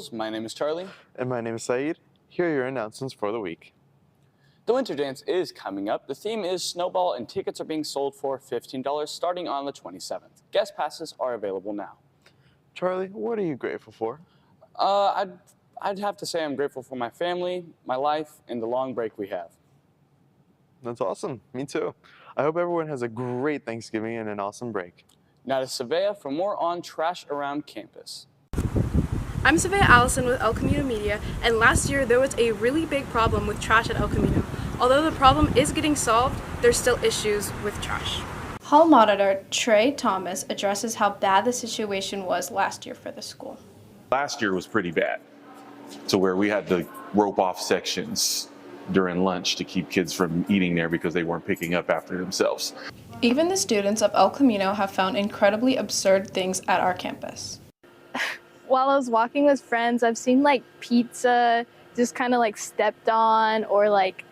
Eagles. My name is Charlie. And my name is Saeed. Here are your announcements for the week. The Winter Dance is coming up. The theme is Snowball, and tickets are being sold for $15 starting on the 27th. Guest passes are available now. Charlie, what are you grateful for? I'd have to say I'm grateful for my family, my life, and the long break we have. That's awesome. Me too. I hope everyone has a great Thanksgiving and an awesome break. Now to Savea for more on trash around campus. I'm Savea Allison with El Camino Media, and last year there was a really big problem with trash at El Camino. Although the problem is getting solved, there's still issues with trash. Hall monitor Trey Thomas addresses how bad the situation was last year for the school. Last year was pretty bad, to where we had to rope off sections during lunch to keep kids from eating there because they weren't picking up after themselves. Even the students of El Camino have found incredibly absurd things at our campus. While I was walking with friends, I've seen like pizza just kind of like stepped on, or like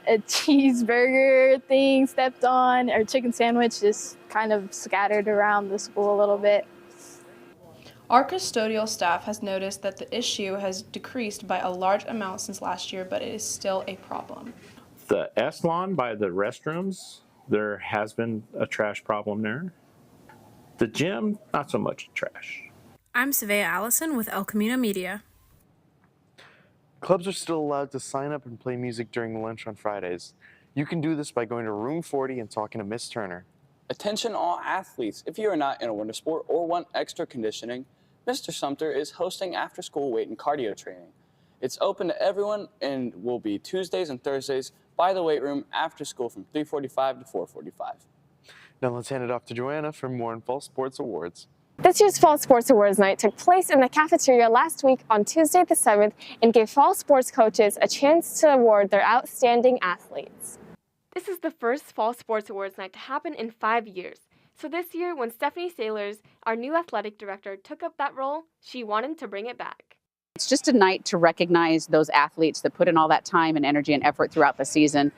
a cheeseburger thing stepped on, or chicken sandwich just kind of scattered around the school a little bit. Our custodial staff has noticed that the issue has decreased by a large amount since last year, but it is still a problem. The S-Lawn by the restrooms, there has been a trash problem there. The gym, not so much trash. I'm Savea Allison with El Camino Media. Clubs are still allowed to sign up and play music during lunch on Fridays. You can do this by going to room 40 and talking to Miss Turner. Attention all athletes. If you are not in a winter sport or want extra conditioning, Mr. Sumter is hosting after-school weight and cardio training. It's open to everyone and will be Tuesdays and Thursdays by the weight room after school from 3:45 to 4:45. Now let's hand it off to Joanna for more on Fall Sports Awards. This year's Fall Sports Awards night took place in the cafeteria last week on Tuesday the 7th and gave fall sports coaches a chance to award their outstanding athletes. This is the first Fall Sports Awards night to happen in 5 years. So this year, when Stephanie Sailors, our new athletic director, took up that role, she wanted to bring it back. It's just a night to recognize those athletes that put in all that time and energy and effort throughout the season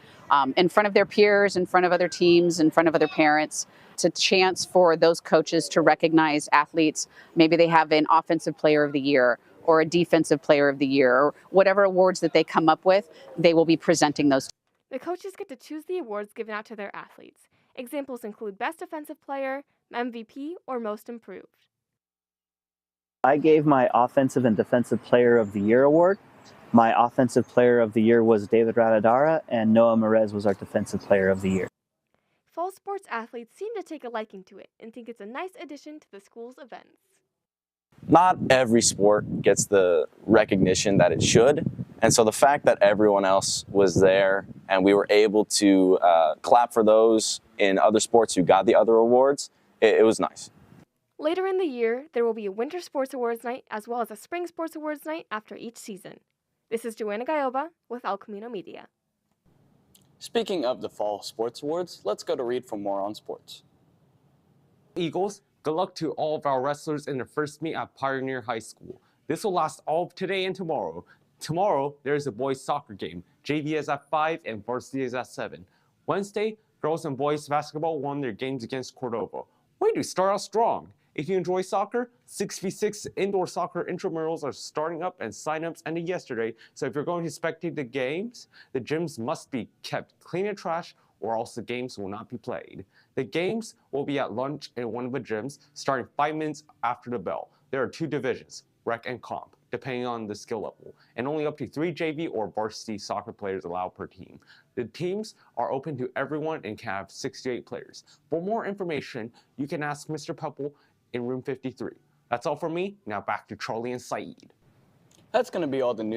in front of their peers, in front of other teams, in front of other parents. It's a chance for those coaches to recognize athletes. Maybe they have an offensive player of the year or a defensive player of the year, or whatever awards that they come up with, they will be presenting those. The coaches get to choose the awards given out to their athletes. Examples include Best Defensive Player, MVP, or Most Improved. I gave my Offensive and Defensive Player of the Year award. My Offensive Player of the Year was David Radadara, and Noah Merez was our Defensive Player of the Year. Fall sports athletes seem to take a liking to it and think it's a nice addition to the school's events. Not every sport gets the recognition that it should. And so the fact that everyone else was there and we were able to clap for those in other sports who got the other awards, it was nice. Later in the year, there will be a Winter Sports Awards night as well as a Spring Sports Awards night after each season. This is Joanna Gayoba with El Camino Media. Speaking of the Fall Sports Awards, let's go to Reed for more on sports. Eagles, good luck to all of our wrestlers in their first meet at Pioneer High School. This will last all of today and tomorrow. Tomorrow, there is a boys soccer game. JV is at 5 and varsity is at 7. Wednesday, girls and boys basketball won their games against Cordova. Way to start out strong. If you enjoy soccer, 6v6 indoor soccer intramurals are starting up and sign-ups ended yesterday. So if you're going to spectate the games, the gyms must be kept clean and trash or else the games will not be played. The games will be at lunch in one of the gyms starting 5 minutes after the bell. There are 2 divisions, rec and comp, depending on the skill level, and only up to 3 JV or varsity soccer players allowed per team. The teams are open to everyone and can have 6 to 8 players. For more information, you can ask Mr. Pepple in room 53. That's all for me. Now back to Charlie and Saeed. That's going to be all the news.